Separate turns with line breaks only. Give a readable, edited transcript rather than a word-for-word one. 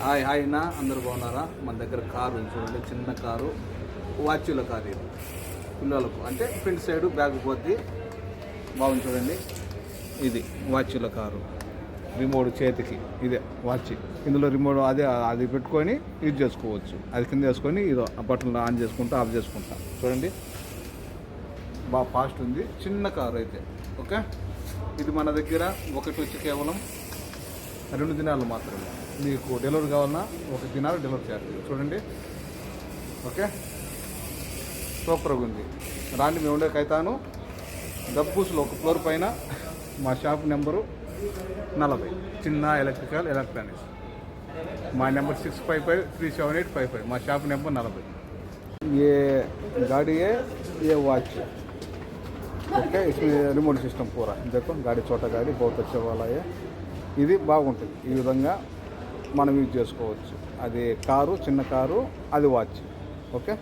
Hi hi నా అందరు బాగున్నారా? మన దగ్గర కారు ఉంది చూడండి, చిన్న కారు, వాచ్ల కారు. ఇది పిల్లలకు అంటే ఫ్రంట్ సైడ్ బ్యాగ్ పోద్ది, బాగుంది చూడండి. ఇది వాచ్ల కారు, రిమోట్ చేతికి, ఇదే వాచ్. ఇందులో రిమోట్ అది పెట్టుకొని యూజ్ చేసుకోవచ్చు. అది కింద వేసుకొని ఇది బటన్లు ఆన్ చేసుకుంటా ఆఫ్ చేసుకుంటా. చూడండి బాగా ఫాస్ట్ ఉంది, చిన్న కారు అయితే. ఓకే, ఇది మన దగ్గర ఒకటి వచ్చి కేవలం 2 దినాలు మాత్రమే. మీకు డెలివరీ కావాలన్నా 1 దినాలు డెలివరీ చేయాలి. చూడండి, ఓకే, సూపర్గా ఉంది. రాండి, మేము ఉండే కైతాను గబ్బూసులో ఒక ఫ్లోర్ పైన. మా షాప్ నెంబరు 40, చిన్న ఎలక్ట్రికల్ ఎలక్ట్రానిక్స్. మా నెంబర్ 65537855. మా షాప్ నెంబర్ 40. ये गाड़ी है, ये वॉच, ఓకే. इसमें रिमोट सिस्टम पूरा देखो, गाड़ी छोटा गाड़ी बहुत अच्छा वाला है. ఇది బాగుంటుంది. ఈ విధంగా మనం యూజ్ చేసుకోవచ్చు. అది కారు, చిన్న కారు, అది వాచ్. ఓకే.